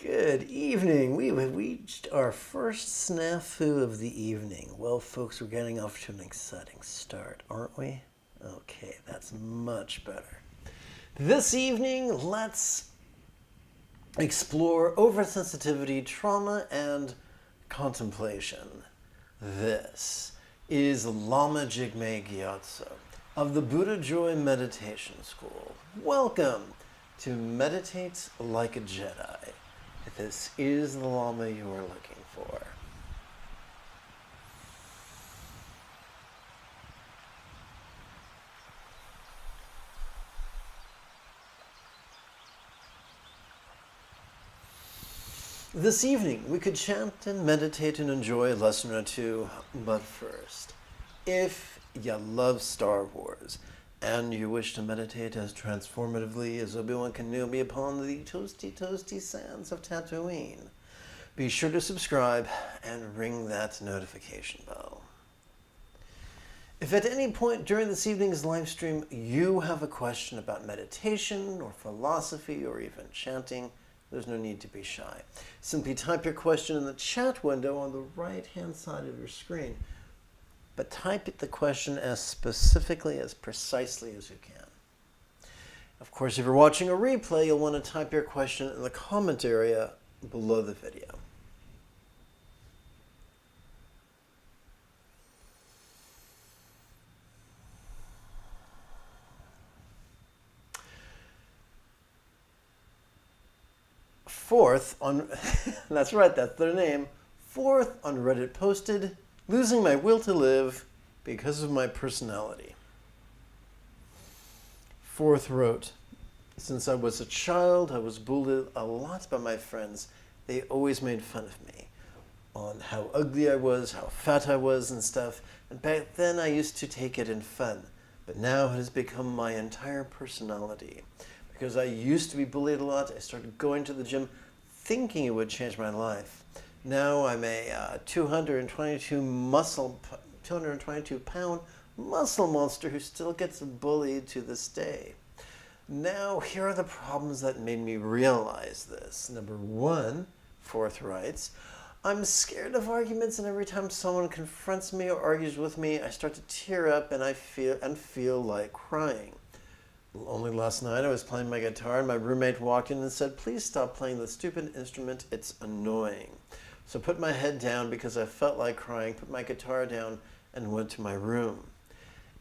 Good evening. We have reached our first snafu of the evening. Well, folks, we're getting off to an exciting start, aren't we? Okay, that's much better. This evening, let's explore oversensitivity, trauma, and contemplation. This is Lama Jigme Gyatso of the Buddha Joy Meditation School. Welcome to Meditate Like a Jedi. This is the Lama you are looking for. This evening, we could chant and meditate and enjoy a lesson or two, but first, if you love Star Wars and you wish to meditate as transformatively as Obi-Wan Kenobi upon the toasty sands of Tatooine, be sure to subscribe and ring that notification bell. If at any point during this evening's live stream you have a question about meditation or philosophy or even chanting, there's no need to be shy. Simply type your question in the chat window on the right-hand side of your screen. But type the question as specifically, as precisely as you can. Of course, if you're watching a replay, you'll want to type your question in the comment area below the video. Fourth on, that's right, that's their name. Fourth on Reddit posted, losing my will to live because of my personality. Fourth wrote, since I was a child, I was bullied a lot by my friends. They always made fun of me on how ugly I was, how fat I was and stuff. And back then I used to take it in fun. But now it has become my entire personality. Because I used to be bullied a lot, I started going to the gym thinking it would change my life. Now I'm a 222-pound muscle monster who still gets bullied to this day. Now, here are the problems that made me realize this. Number one, Fourth writes, I'm scared of arguments, and every time someone confronts me or argues with me, I start to tear up and I feel like crying. Only last night I was playing my guitar and my roommate walked in and said, please stop playing the stupid instrument, it's annoying. So I put my head down because I felt like crying, put my guitar down, and went to my room.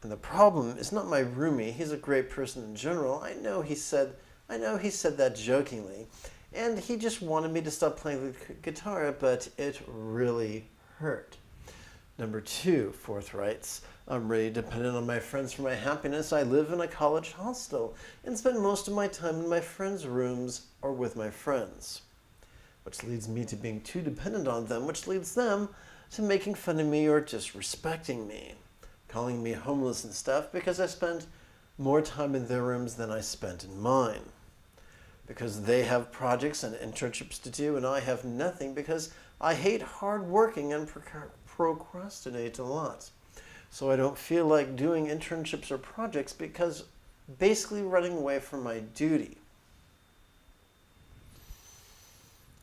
And the problem is not my roomie, he's a great person in general. I know he said that jokingly, and he just wanted me to stop playing the guitar, but it really hurt. Number two, Fourth writes, I'm really dependent on my friends for my happiness. I live in a college hostel and spend most of my time in my friends' rooms or with my friends, which leads me to being too dependent on them, which leads them to making fun of me or disrespecting me, calling me homeless and stuff because I spend more time in their rooms than I spent in mine. Because they have projects and internships to do and I have nothing because I hate hard working and procrastinate a lot. So I don't feel like doing internships or projects because basically running away from my duty.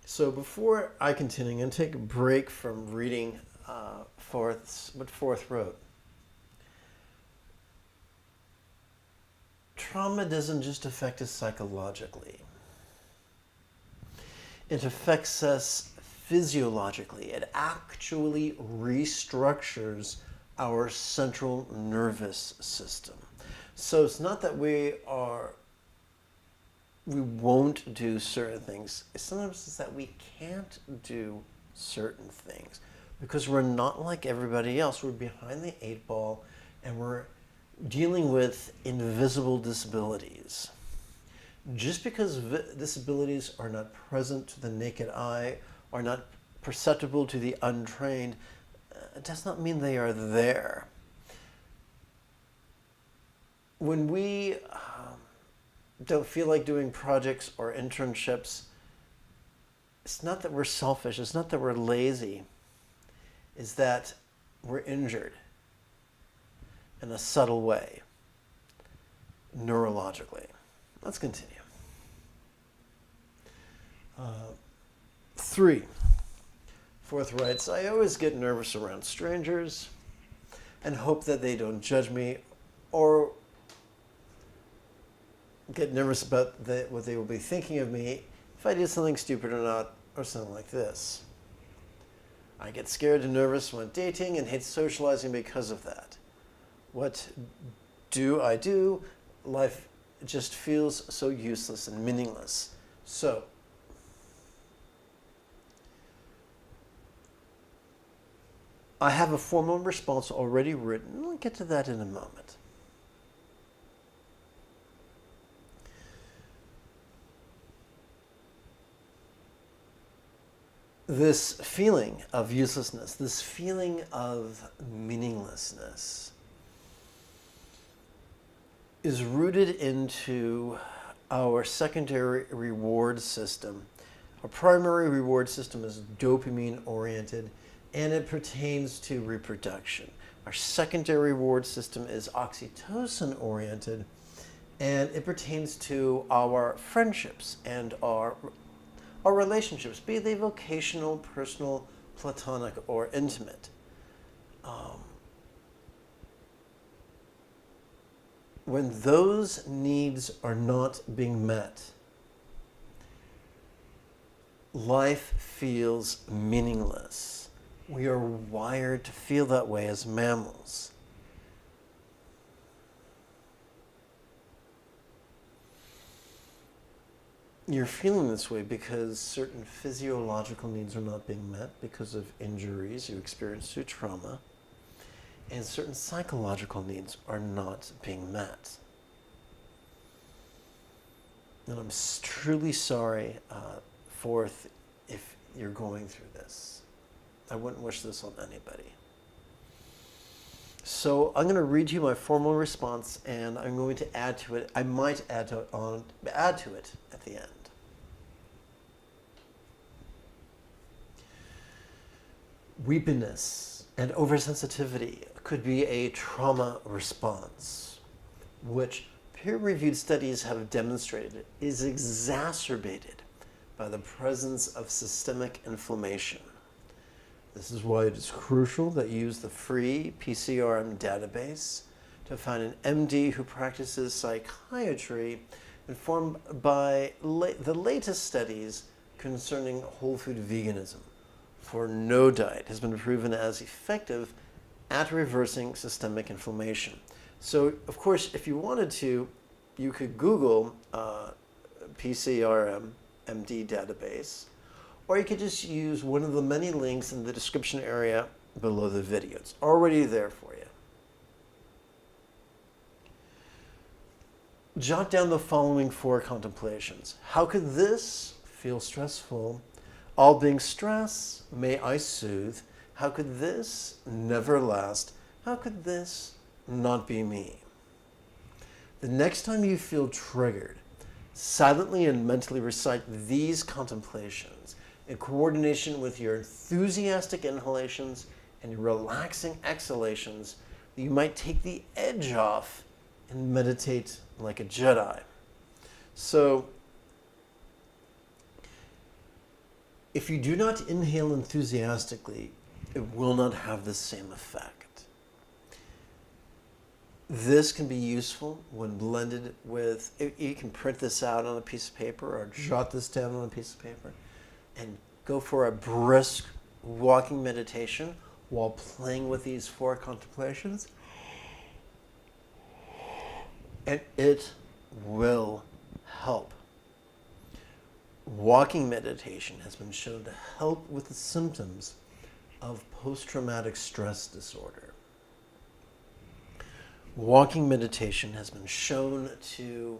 So before I continue, I'm going to take a break from reading what Fourth wrote. Trauma doesn't just affect us psychologically. It affects us physiologically. It actually restructures our central nervous system. So it's not that we won't do certain things. Sometimes it's that we can't do certain things because we're not like everybody else. We're behind the 8 ball and we're dealing with invisible disabilities. Just because disabilities are not present to the naked eye, are not perceptible to the untrained, it does not mean they are there. When we don't feel like doing projects or internships, it's not that we're selfish, it's not that we're lazy, it's that we're injured in a subtle way, neurologically. Let's continue. 3. Fourth writes, I always get nervous around strangers and hope that they don't judge me or get nervous about what they will be thinking of me if I do something stupid or not, or something like this. I get scared and nervous when dating and hate socializing because of that. What do I do? Life just feels so useless and meaningless. So, I have a formal response already written. I'll get to that in a moment. This feeling of uselessness, this feeling of meaninglessness is rooted into our secondary reward system. Our primary reward system is dopamine oriented and it pertains to reproduction. Our secondary reward system is oxytocin oriented and it pertains to our friendships and our relationships, be they vocational, personal, platonic, or intimate. When those needs are not being met, life feels meaningless. We are wired to feel that way as mammals. You're feeling this way because certain physiological needs are not being met because of injuries you experienced through trauma, and certain psychological needs are not being met. And I'm truly sorry, Fourth, if you're going through this. I wouldn't wish this on anybody. So I'm going to read you my formal response, and I'm going to add to it. I might add to it at the end. Weepiness and oversensitivity could be a trauma response, which peer-reviewed studies have demonstrated is exacerbated by the presence of systemic inflammation. This is why it is crucial that you use the free PCRM database to find an MD who practices psychiatry informed by the latest studies concerning whole food veganism. For no diet has been proven as effective at reversing systemic inflammation. So, of course, if you wanted to, you could Google PCRM MD database, or you could just use one of the many links in the description area below the video. It's already there for you. Jot down the following 4 contemplations. How could this feel stressful? All being stress, may I soothe? How could this never last? How could this not be me? The next time you feel triggered, silently and mentally recite these contemplations in coordination with your enthusiastic inhalations and your relaxing exhalations. You might take the edge off and meditate like a Jedi. So, If you do not inhale enthusiastically, it will not have the same effect. This can be useful when blended with, you can print this out on a piece of paper or jot this down on a piece of paper and go for a brisk walking meditation while playing with these 4 contemplations. And it will help. Walking meditation has been shown to help with the symptoms of post-traumatic stress disorder. Walking meditation has been shown to,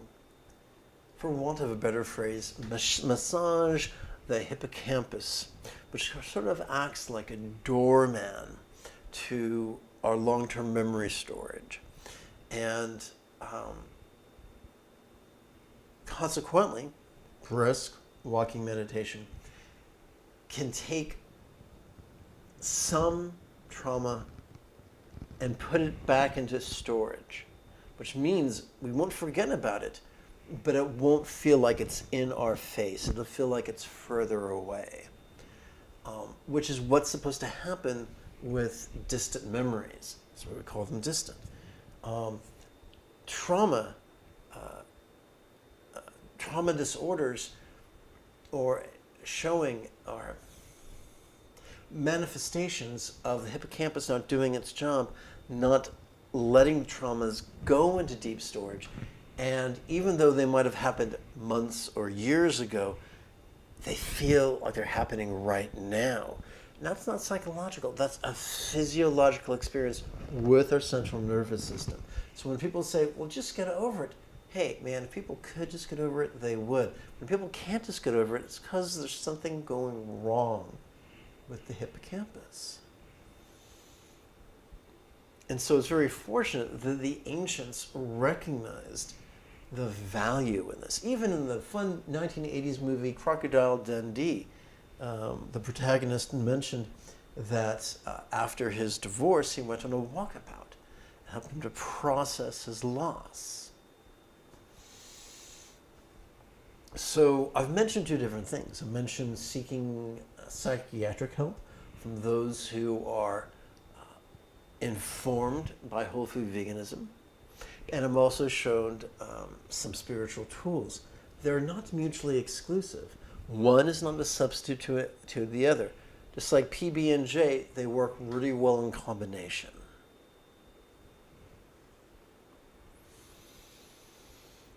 for want of a better phrase, massage the hippocampus, which sort of acts like a doorman to our long-term memory storage. And consequently, brisk walking meditation can take some trauma and put it back into storage, which means we won't forget about it, but it won't feel like it's in our face. It'll feel like it's further away, which is what's supposed to happen with distant memories. That's why we call them distant. Trauma disorders or showing are manifestations of the hippocampus not doing its job, not letting traumas go into deep storage. And even though they might have happened months or years ago, they feel like they're happening right now. And that's not psychological. That's a physiological experience with our central nervous system. So when people say, well, just get over it. Hey, man, if people could just get over it, they would. When people can't just get over it, it's because there's something going wrong with the hippocampus. And so it's very fortunate that the ancients recognized the value in this. Even in the fun 1980s movie Crocodile Dundee, the protagonist mentioned that after his divorce, he went on a walkabout. It helped him to process his loss. So I've mentioned 2 different things. I mentioned seeking psychiatric help from those who are informed by whole food veganism. And I'm also shown some spiritual tools. They're not mutually exclusive. One is not a substitute to the other. Just like PB and J, they work really well in combination.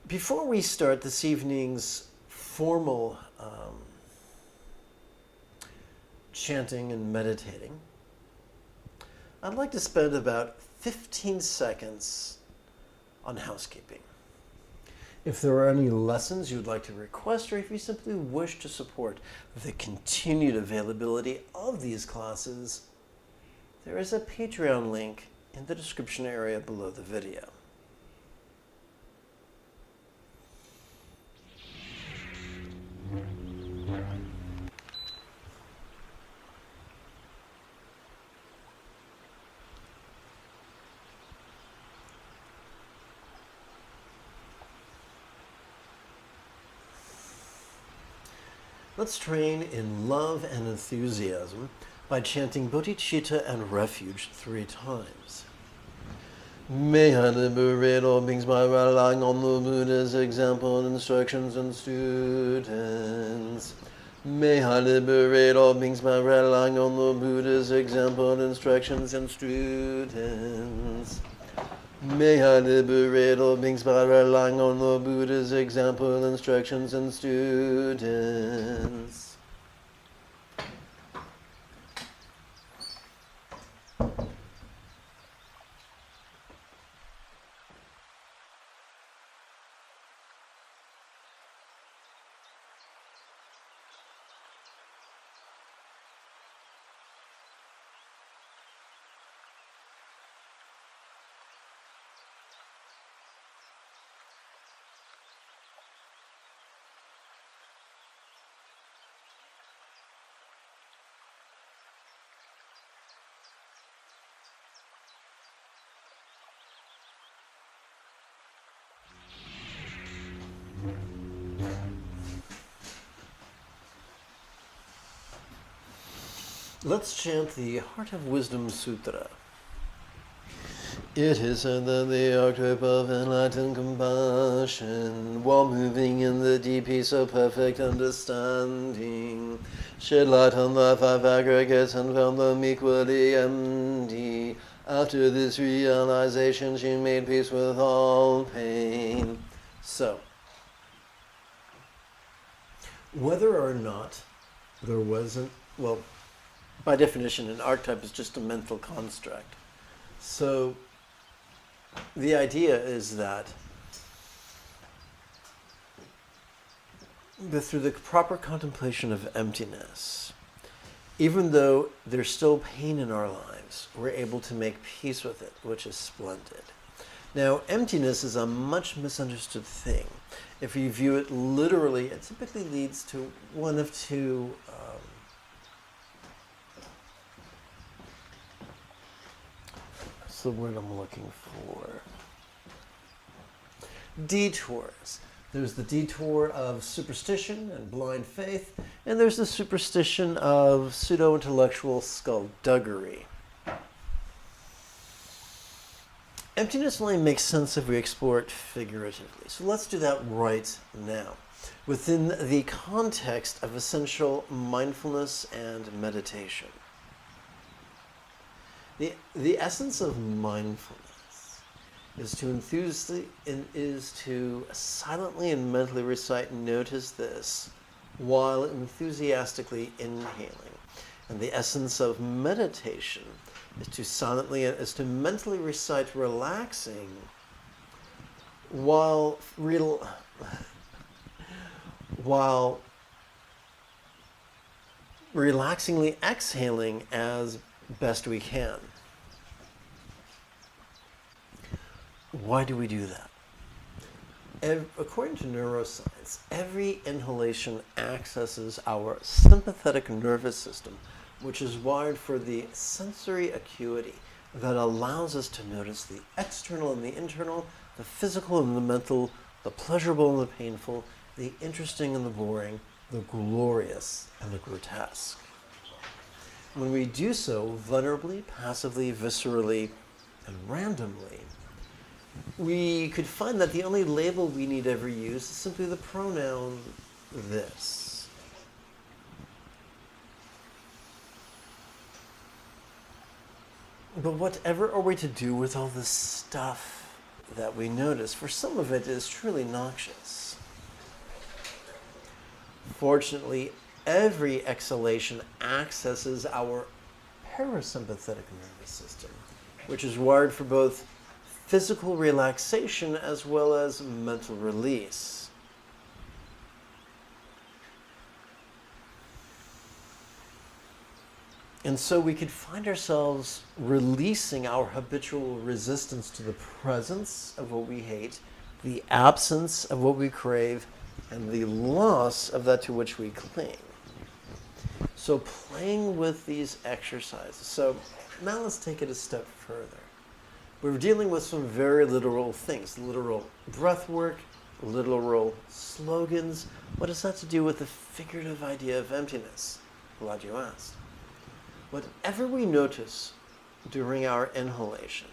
Before we start this evening's formal chanting and meditating, I'd like to spend about 15 seconds on housekeeping. If there are any lessons you'd like to request, or if you simply wish to support the continued availability of these classes, there is a Patreon link in the description area below the video. Let's train in love and enthusiasm by chanting bodhicitta and refuge 3 times. May I liberate all beings by relying on the Buddha's example, instructions, and students. May I liberate all beings by relying on the Buddha's example, instructions, and students. May I liberate all beings by relying on the Buddha's example, instructions, and students. Let's chant the Heart of Wisdom Sutra. It is said that the archetype of enlightened compassion, while moving in the deep peace of perfect understanding, shed light on the five aggregates and found them equally empty. After this realization, she made peace with all pain. So, whether or not there wasn't, well, by definition, an archetype is just a mental construct. So, the idea is that through the proper contemplation of emptiness, even though there's still pain in our lives, we're able to make peace with it, which is splendid. Now, emptiness is a much misunderstood thing. If you view it literally, it typically leads to one of two what's the word I'm looking for? Detours. There's the detour of superstition and blind faith, and there's the superstition of pseudo-intellectual skullduggery. Emptiness only makes sense if we explore it figuratively. So let's do that right now, within the context of essential mindfulness and meditation. The essence of mindfulness is to silently and mentally recite "notice this" while enthusiastically inhaling. And the essence of meditation is to mentally recite "relaxing" while relaxingly exhaling as best we can. Why do we do that? According to neuroscience, every inhalation accesses our sympathetic nervous system, which is wired for the sensory acuity that allows us to notice the external and the internal, the physical and the mental, the pleasurable and the painful, the interesting and the boring, the glorious and the grotesque. When we do so vulnerably, passively, viscerally, and randomly, we could find that the only label we need ever use is simply the pronoun "this." But whatever are we to do with all this stuff that we notice? For some of it is truly noxious. Fortunately, every exhalation accesses our parasympathetic nervous system, which is wired for both physical relaxation as well as mental release. And so we could find ourselves releasing our habitual resistance to the presence of what we hate, the absence of what we crave, and the loss of that to which we cling. So playing with these exercises. So now let's take it a step further. We're dealing with some very literal things, literal breath work, literal slogans. What does that to do with the figurative idea of emptiness? Glad you asked. Whatever we notice during our inhalation,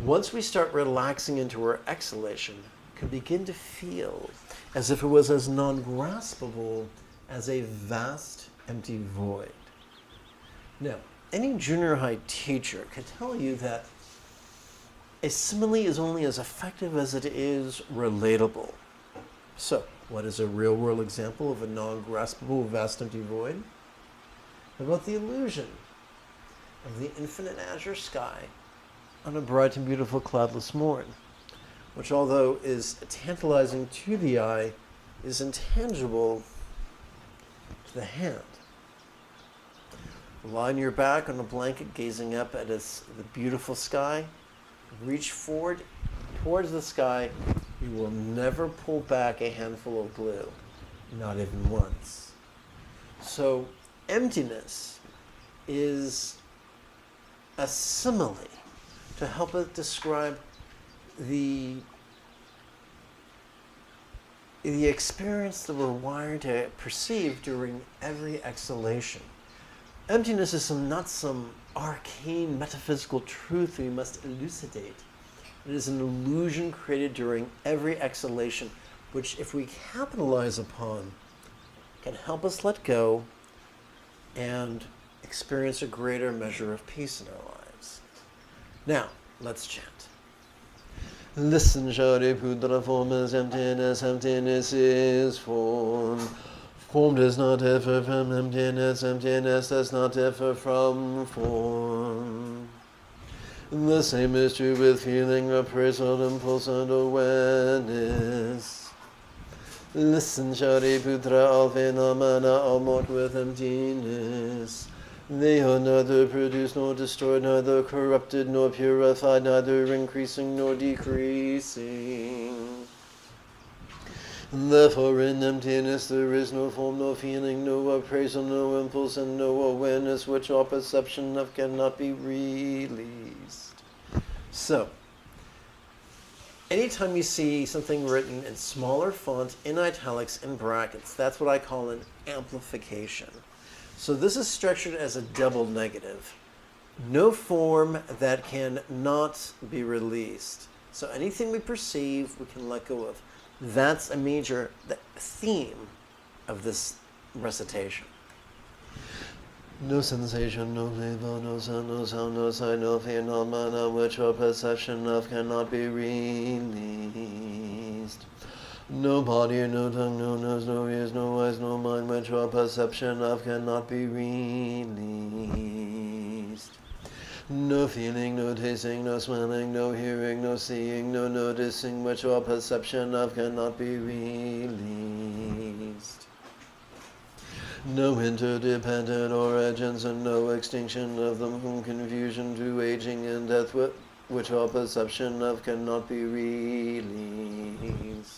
once we start relaxing into our exhalation, can begin to feel as if it was as non-graspable as a vast, empty void. Now, any junior high teacher could tell you that a simile is only as effective as it is relatable. So, what is a real-world example of a non-graspable, vast, empty void? How about the illusion of the infinite azure sky on a bright and beautiful cloudless morn, which, although is tantalizing to the eye, is intangible to the hand. Lie on your back on a blanket, gazing up at the beautiful sky. Reach forward towards the sky. You will never pull back a handful of glue, not even once. So emptiness is a simile to help us describe the experience that we're wired to perceive during every exhalation. Emptiness is not some arcane metaphysical truth we must elucidate. It is an illusion created during every exhalation, which, if we capitalize upon, can help us let go and experience a greater measure of peace in our lives. Now, let's chant. Listen, Shariputra, form is emptiness, emptiness is form. Form does not differ from emptiness, emptiness does not differ from form. The same is true with feeling, appraisal, impulse, and awareness. Listen, Shariputra, all phenomena are marked with emptiness. They are neither produced nor destroyed, neither corrupted nor purified, neither increasing nor decreasing. Therefore in emptiness there is no form, no feeling, no appraisal, no impulse, and no awareness, which our perception of cannot be released. So, anytime you see something written in smaller font, in italics, in brackets, that's what I call an amplification. So this is structured as a double negative. No form that can not be released. So anything we perceive, we can let go of. That's a major theme of this recitation. No sensation, no flavor, no sound, no sound, no sight, no phenomena which our perception of cannot be released. No body, no tongue, no nose, no ears, no eyes, no mind which our perception of cannot be released. No feeling, no tasting, no smelling, no hearing, no seeing, no noticing, which our perception of cannot be released. No interdependent origins and no extinction of them from confusion to aging and death, which our perception of cannot be released.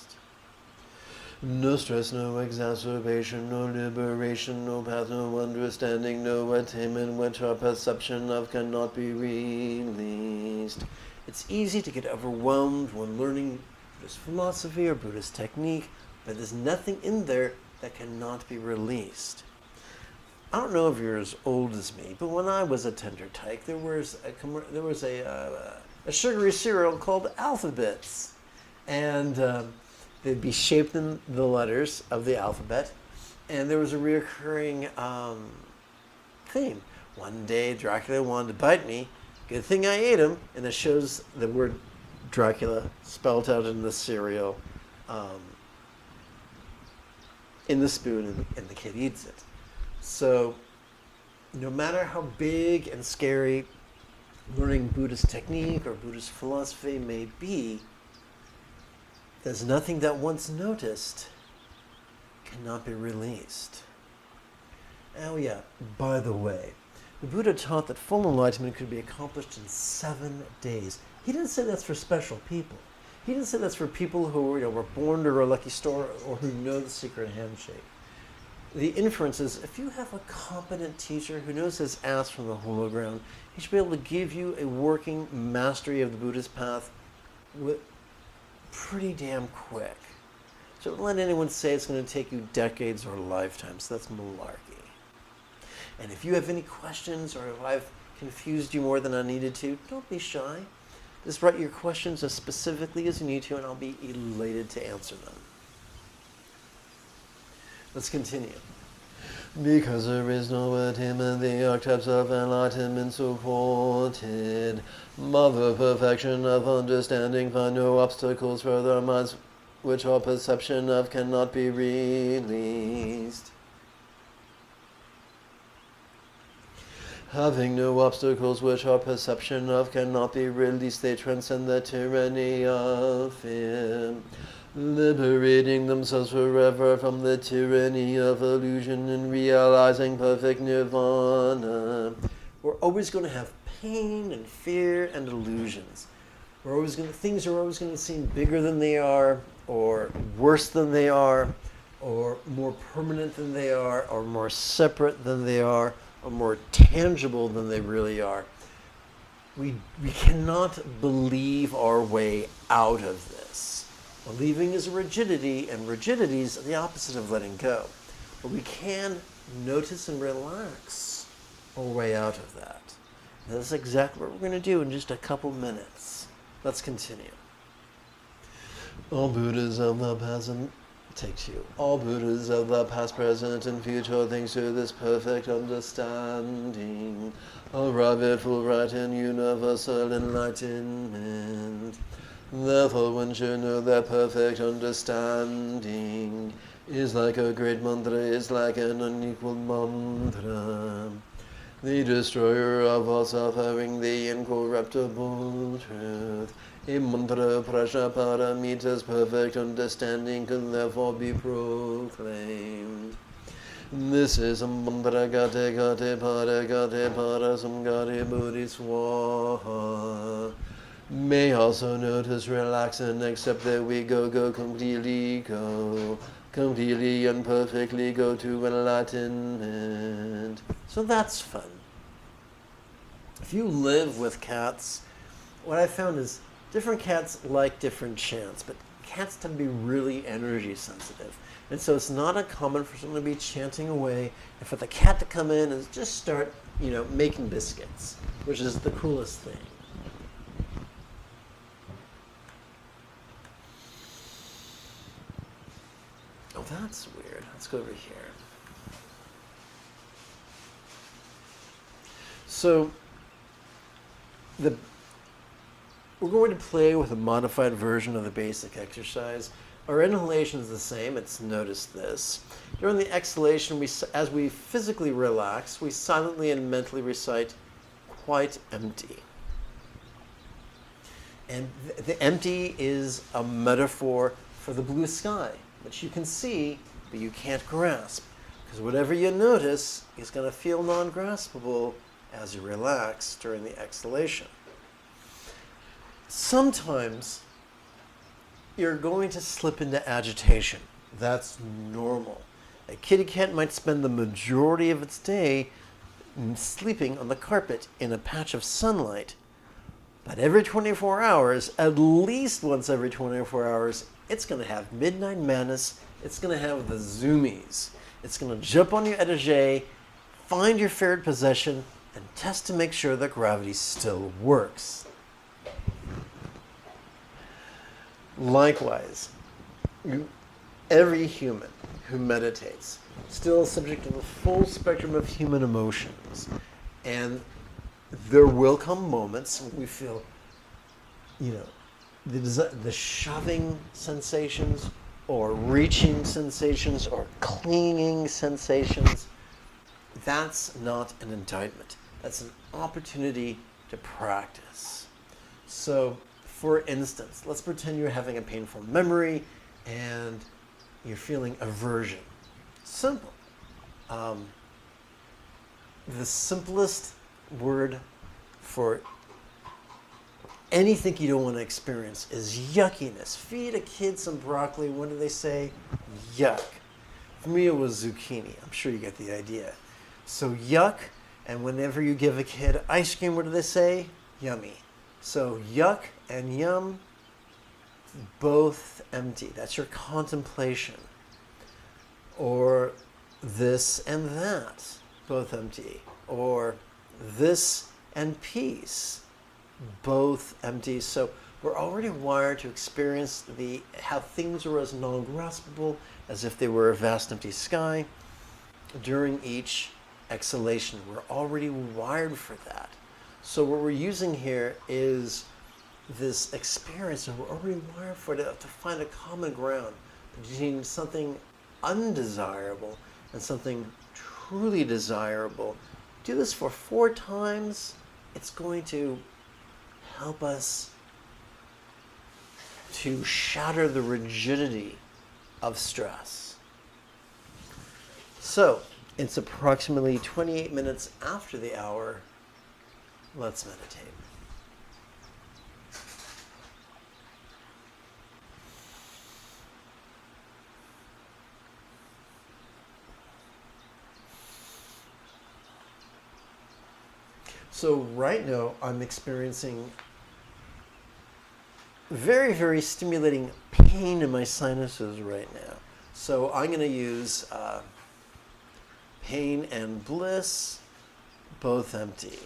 No stress, no exacerbation, no liberation, no path, no understanding, no attainment, which our perception of cannot be released. It's easy to get overwhelmed when learning Buddhist philosophy or Buddhist technique, but there's nothing in there that cannot be released. I don't know if you're as old as me, but when I was a tender tyke, there was a sugary cereal called Alphabets, and they'd be shaped in the letters of the alphabet, and there was a reoccurring theme. One day, Dracula wanted to bite me. Good thing I ate him, and it shows the word Dracula spelled out in the cereal, in the spoon, and the kid eats it. So, no matter how big and scary learning Buddhist technique or Buddhist philosophy may be, there's nothing that once noticed cannot be released. Oh yeah, by the way, the Buddha taught that full enlightenment could be accomplished in 7 days. He didn't say that's for special people. He didn't say that's for people who were born to a lucky star or who know the secret handshake. The inference is, if you have a competent teacher who knows his ass from the hole of the ground, he should be able to give you a working mastery of the Buddhist path pretty damn quick. So don't let anyone say it's going to take you decades or lifetimes. That's malarkey. And if you have any questions or if I've confused you more than I needed to, don't be shy. Just write your questions as specifically as you need to, and I'll be elated to answer them. Let's continue. Because there is no attainment, the archetypes of enlightenment supported. Mother perfection of understanding, find no obstacles for their minds, which our perception of cannot be released. Having no obstacles which our perception of cannot be released, they transcend the tyranny of fear, liberating themselves forever from the tyranny of illusion and realizing perfect nirvana. We're always going to have pain and fear and illusions. Things are always going to seem bigger than they are, or worse than they are, or more permanent than they are, or more separate than they are, or more tangible than they really are. We cannot believe our way out of this. Believing is a rigidity, and rigidity is the opposite of letting go. But we can notice and relax our way out of that. And that's exactly what we're going to do in just a couple minutes. Let's continue. All Buddhas of the past, take two. All Buddhas of the past, present, and future, thanks to this perfect understanding, arrive at full right and universal enlightenment. Therefore, one should know that perfect understanding is like a great mantra, is like an unequaled mantra, the destroyer of all suffering, the incorruptible truth. A mantra prashaparamita's perfect understanding can therefore be proclaimed. This is a mantra gate gate para samgate buddhi swaha. May also notice, relax, and accept that we go completely and perfectly go to enlightenment. So that's fun. If you live with cats, what I found is different cats like different chants, but cats tend to be really energy sensitive. And so it's not uncommon for someone to be chanting away and for the cat to come in and just start, making biscuits, which is the coolest thing. Oh, that's weird. Let's go over here. So, we're going to play with a modified version of the basic exercise. Our inhalation is the same. It's notice this. During the exhalation, as we physically relax, we silently and mentally recite, quite empty. And the empty is a metaphor for the blue sky, which you can see, but you can't grasp. Because whatever you notice is going to feel non-graspable as you relax during the exhalation. Sometimes you're going to slip into agitation. That's normal. A kitty cat might spend the majority of its day sleeping on the carpet in a patch of sunlight. But every 24 hours, at least once every 24 hours, it's going to have midnight madness. It's going to have the zoomies. It's going to jump on your étagère, find your favorite possession, and test to make sure that gravity still works. Likewise, every human who meditates still is subject to the full spectrum of human emotions. And there will come moments when we feel, the shoving sensations or reaching sensations or clinging sensations. That's not an indictment. That's an opportunity to practice. So, for instance, let's pretend you're having a painful memory and you're feeling aversion. Simple. The simplest word for anything you don't want to experience is yuckiness. Feed a kid some broccoli, what do they say? Yuck. For me, it was zucchini. I'm sure you get the idea. So yuck, and whenever you give a kid ice cream, what do they say? Yummy. So yuck and yum, both empty. That's your contemplation. Or this and that, both empty. Or this and peace, both empty. So we're already wired to experience how things are as non-graspable as if they were a vast empty sky. During each exhalation, we're already wired for that. So what we're using here is this experience, and we're already wired for it to find a common ground between something undesirable and something truly desirable. Do this for 4 times. It's going to help us to shatter the rigidity of stress. So, it's approximately 28 minutes after the hour. Let's meditate. So right now I'm experiencing very, very stimulating pain in my sinuses right now. So I'm going to use pain and bliss, both empty.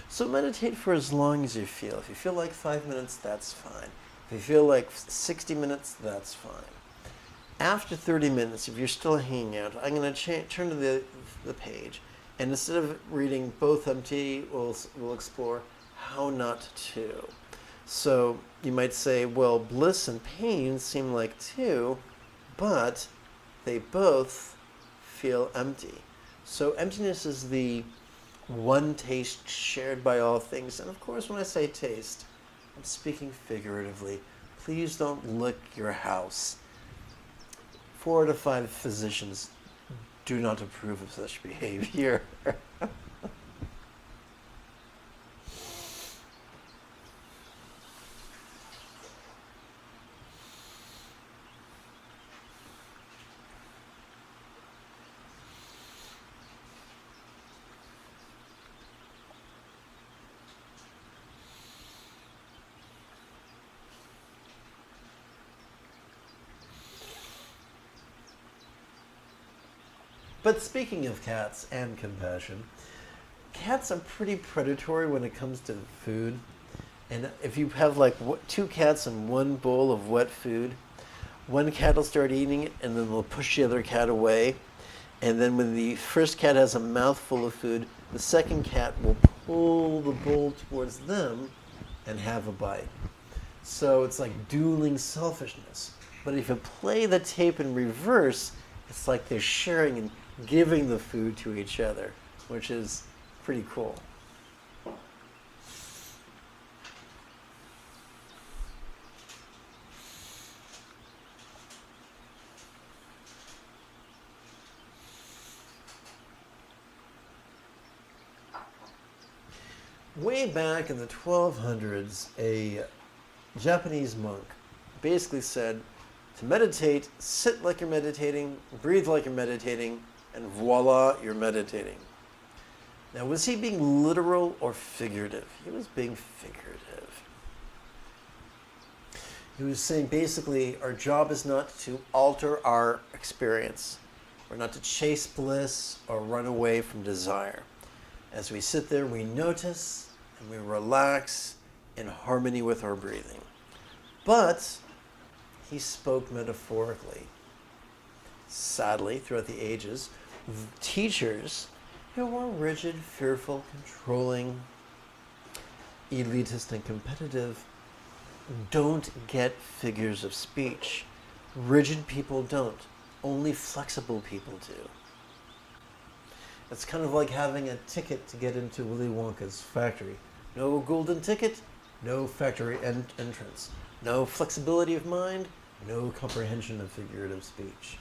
So meditate for as long as you feel. If you feel like 5 minutes, that's fine. If you feel like 60 minutes, that's fine. After 30 minutes, if you're still hanging out, I'm going to turn to the page, and instead of reading both empty, we'll explore how not to. So you might say, well, bliss and pain seem like two, but they both feel empty. So emptiness is the one taste shared by all things. And of course, when I say taste, I'm speaking figuratively. Please don't lick your house. 4 out of 5 physicians do not approve of such behavior. But speaking of cats and compassion, cats are pretty predatory when it comes to food. And if you have like 2 cats and 1 bowl of wet food, one cat will start eating it and then they'll push the other cat away. And then when the first cat has a mouthful of food, the second cat will pull the bowl towards them and have a bite. So it's like dueling selfishness. But if you play the tape in reverse, it's like they're sharing and giving the food to each other, which is pretty cool. Way back in the 1200s, a Japanese monk basically said, to meditate, sit like you're meditating, breathe like you're meditating, and voila, you're meditating. Now, was he being literal or figurative? He was being figurative. He was saying basically our job is not to alter our experience. We're not to chase bliss or run away from desire. As we sit there, we notice and we relax in harmony with our breathing. But he spoke metaphorically. Sadly, throughout the ages, teachers who were rigid, fearful, controlling, elitist, and competitive don't get figures of speech. Rigid people don't. Only flexible people do. It's kind of like having a ticket to get into Willy Wonka's factory. No golden ticket, no factory entrance. No flexibility of mind, no comprehension of figurative speech.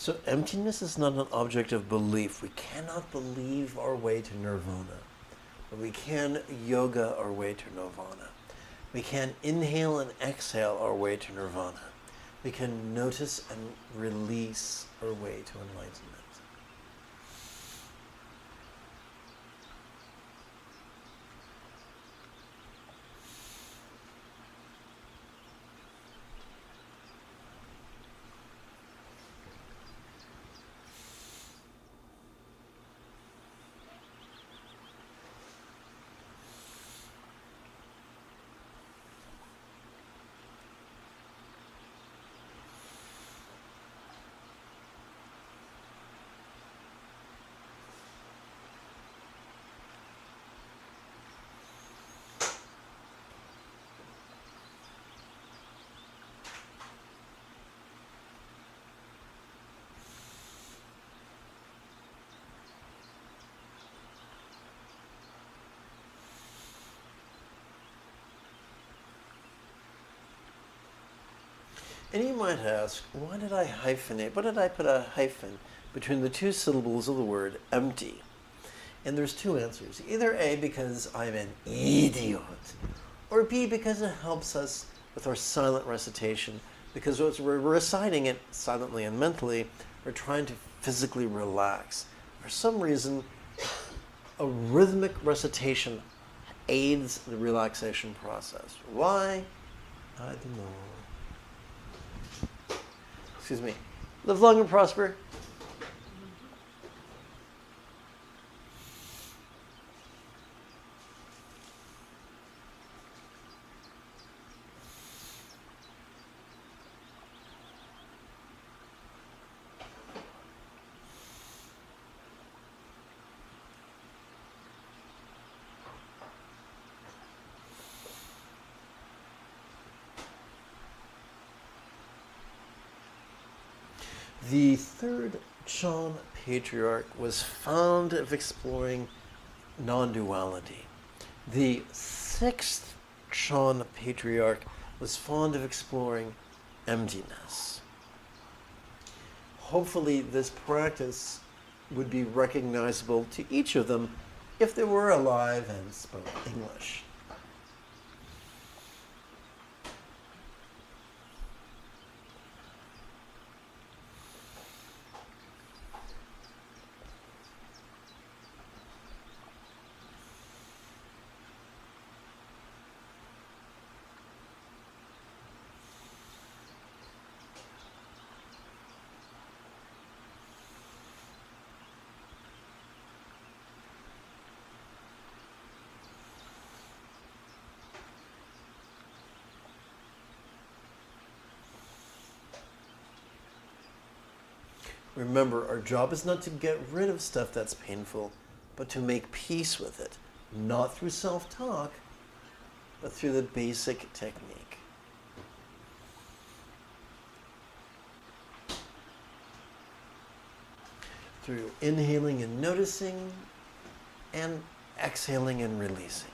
So emptiness is not an object of belief. We cannot believe our way to nirvana. But we can yoga our way to nirvana. We can inhale and exhale our way to nirvana. We can notice and release our way to enlightenment. And you might ask, why did I hyphenate? Why did I put a hyphen between the two syllables of the word empty? And there's two answers. Either A, because I'm an idiot, or B, because it helps us with our silent recitation, because as we're reciting it silently and mentally, we're trying to physically relax. For some reason, a rhythmic recitation aids the relaxation process. Why? I don't know. Excuse me. Live long and prosper. The third Chan patriarch was fond of exploring non-duality. The sixth Chan patriarch was fond of exploring emptiness. Hopefully this practice would be recognizable to each of them if they were alive and spoke English. Remember, our job is not to get rid of stuff that's painful, but to make peace with it, not through self-talk, but through the basic technique. Through inhaling and noticing, and exhaling and releasing.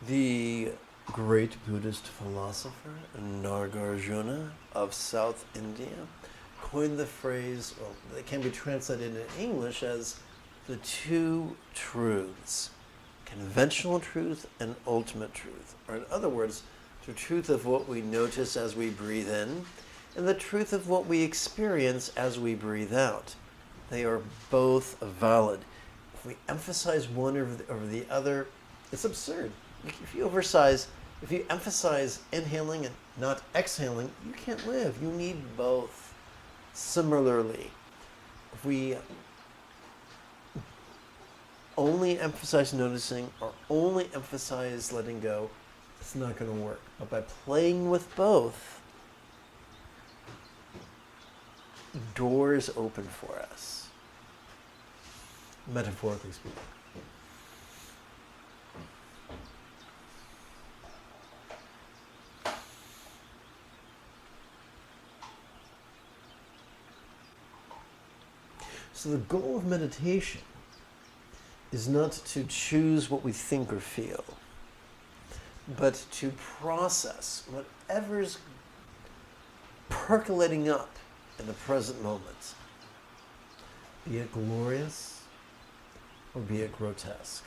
The great Buddhist philosopher Nagarjuna of South India coined the phrase, well, it can be translated in English as the two truths, conventional truth and ultimate truth. Or in other words, the truth of what we notice as we breathe in and the truth of what we experience as we breathe out. They are both valid. If we emphasize one over the other, it's absurd. If you emphasize inhaling and not exhaling, you can't live. You need both. Similarly, if we only emphasize noticing or only emphasize letting go, it's not going to work. But by playing with both, doors open for us, metaphorically speaking. So the goal of meditation is not to choose what we think or feel, but to process whatever's percolating up in the present moment, be it glorious or be it grotesque.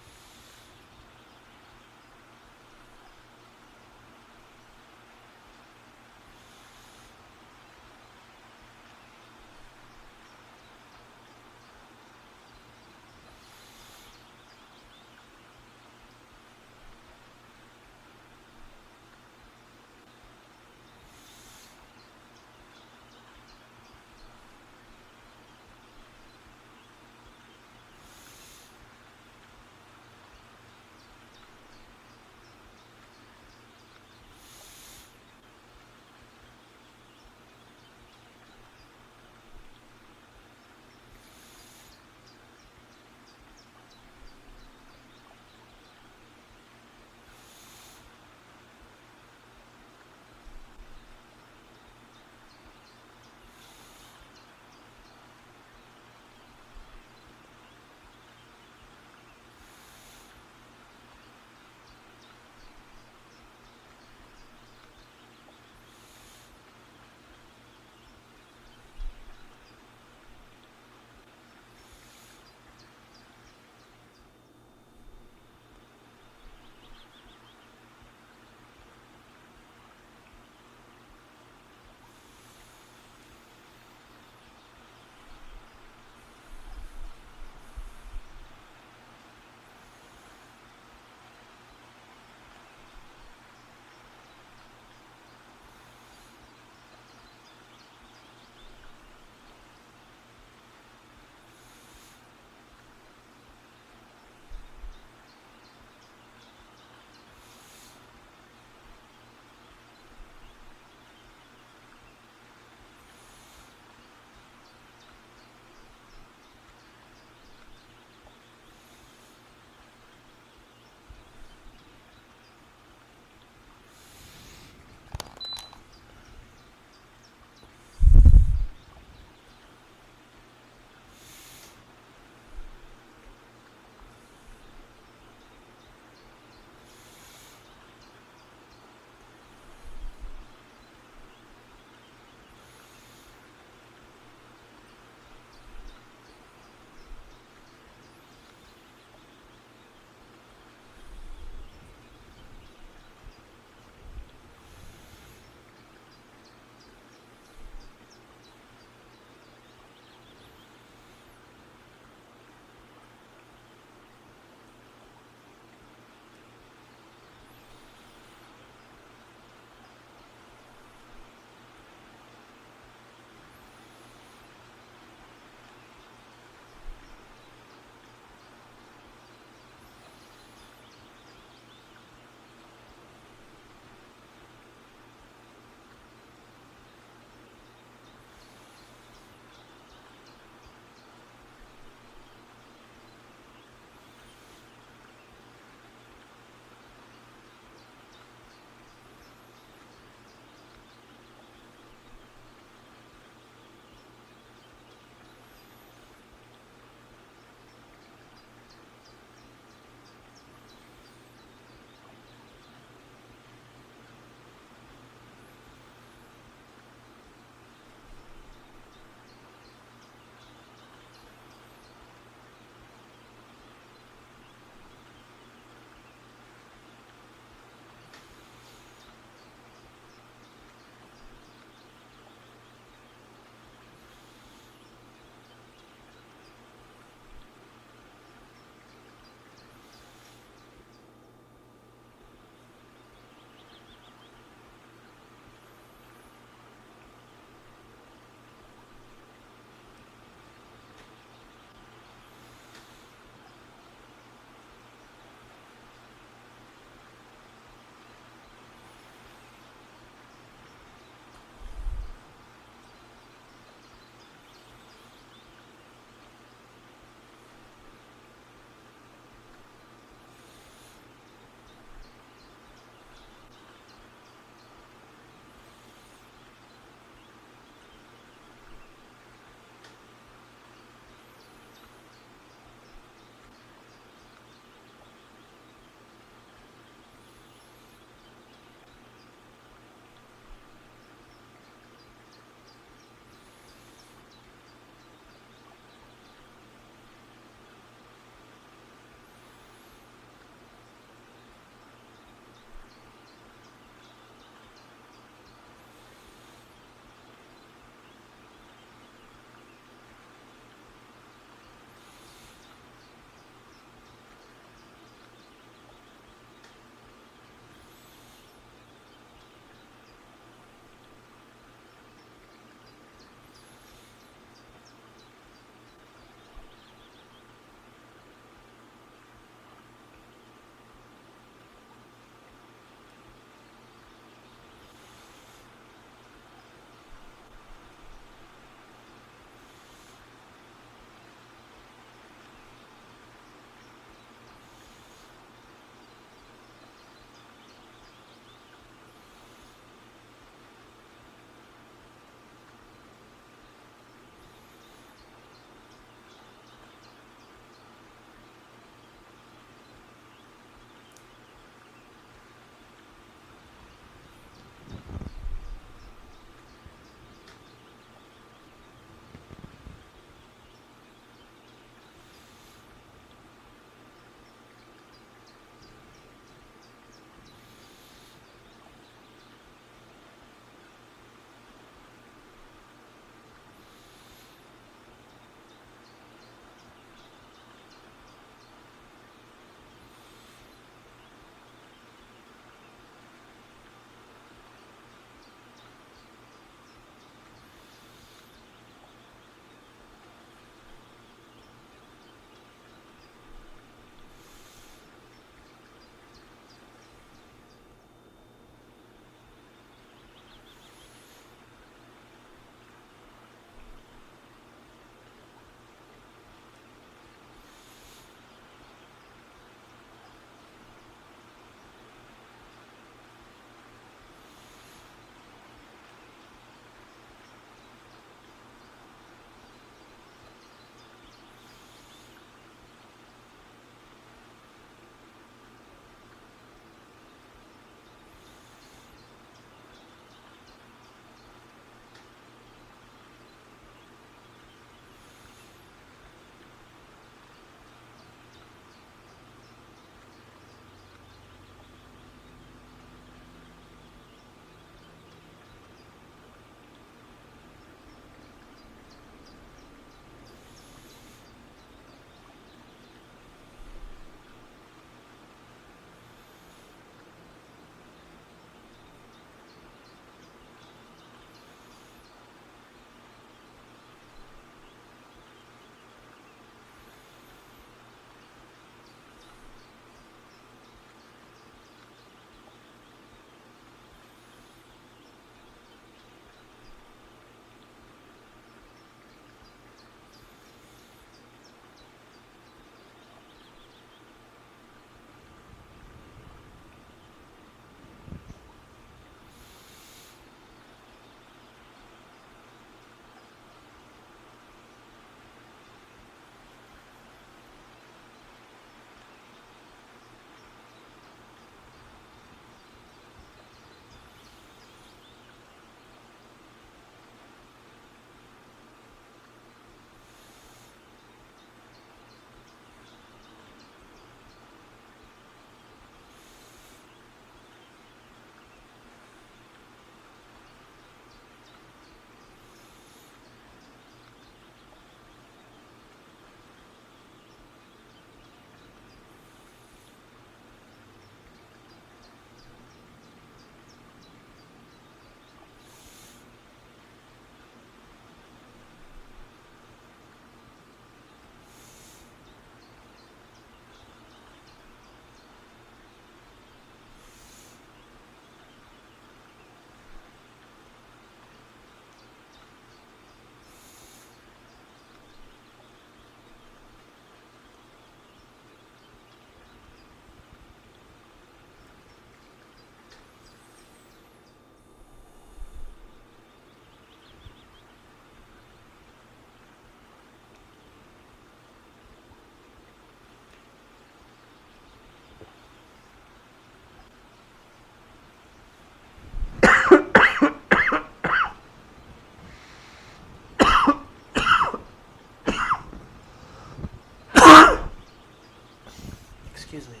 Excuse me.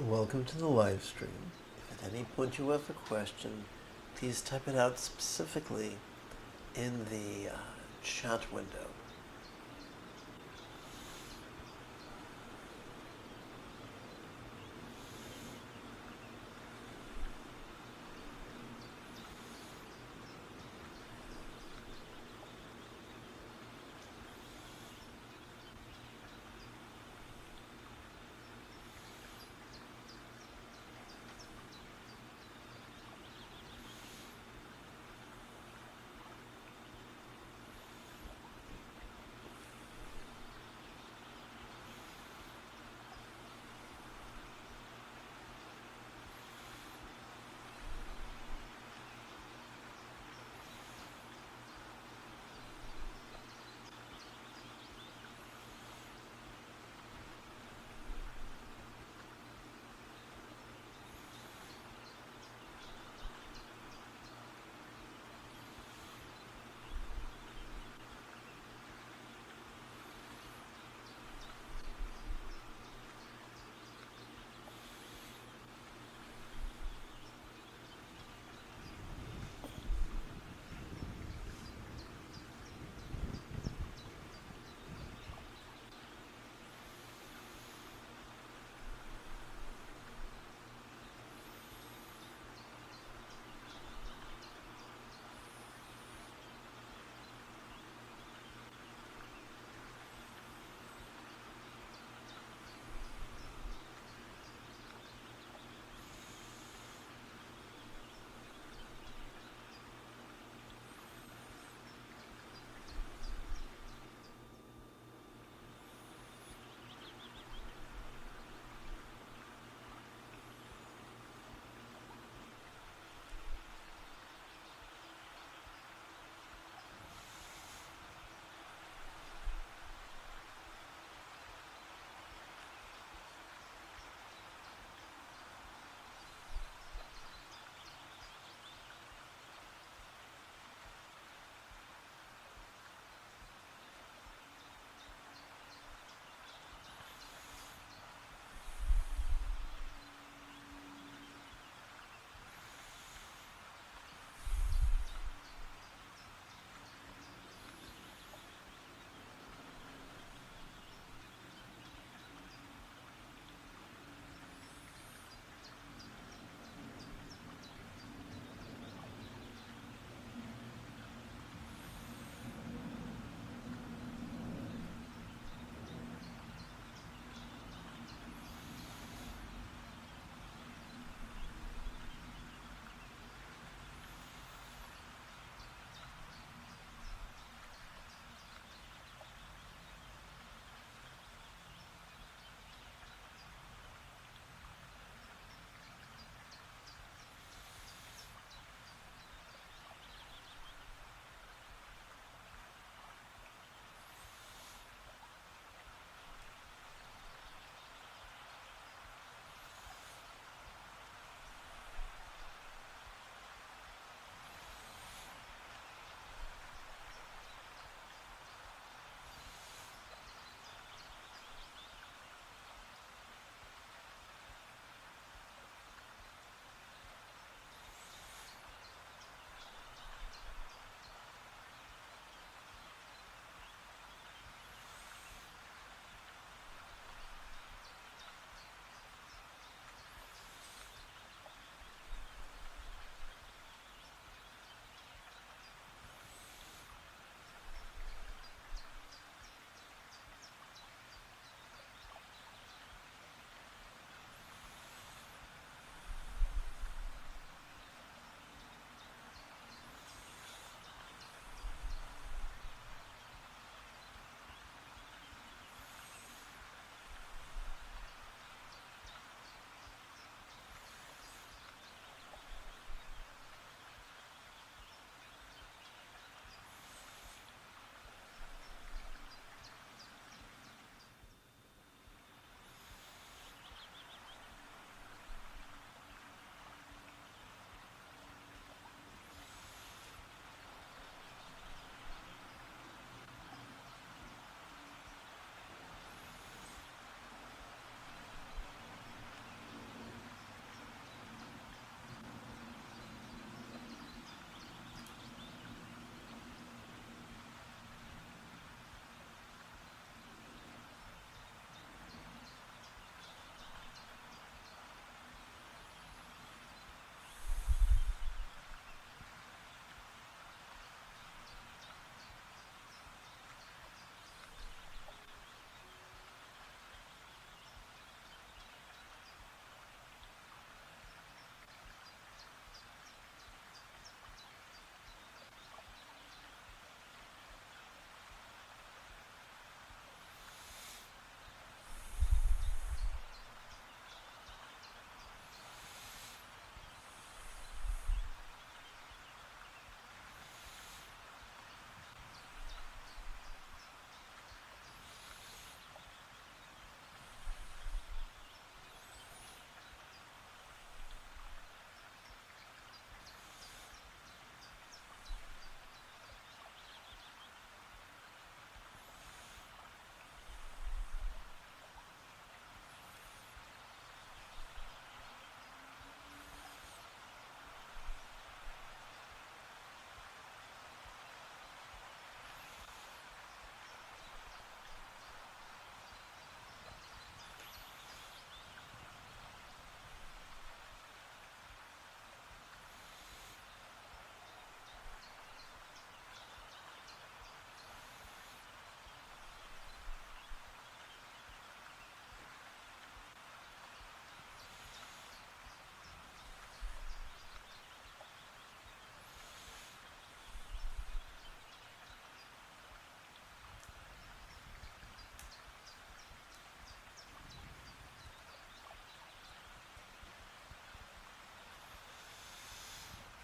Welcome to the live stream. If at any point you have a question, please type it out specifically in the chat window.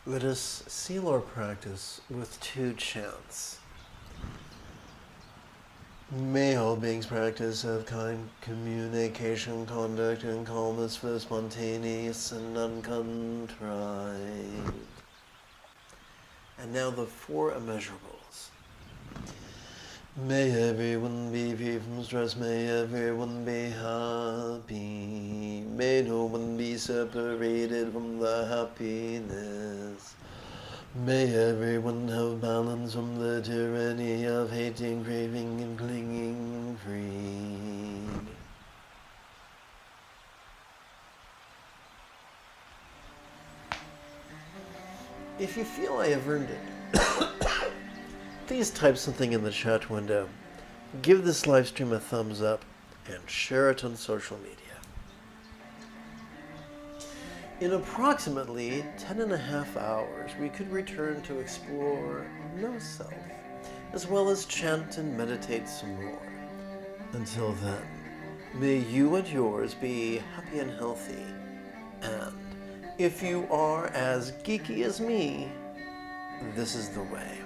Let us seal our practice with 2 chants. May all beings practice of kind communication, conduct, and calmness for spontaneous and uncontrived. And now the 4 immeasurables. May everyone be free from stress, may everyone be happy. May no one be separated from the happiness. May everyone have balance from the tyranny of hating, craving, and clinging free. If you feel I have earned it, please type something in the chat window, give this live stream a thumbs up, and share it on social media. In approximately 10.5 hours, we could return to explore no self, as well as chant and meditate some more. Until then, may you and yours be happy and healthy, and if you are as geeky as me, this is the way.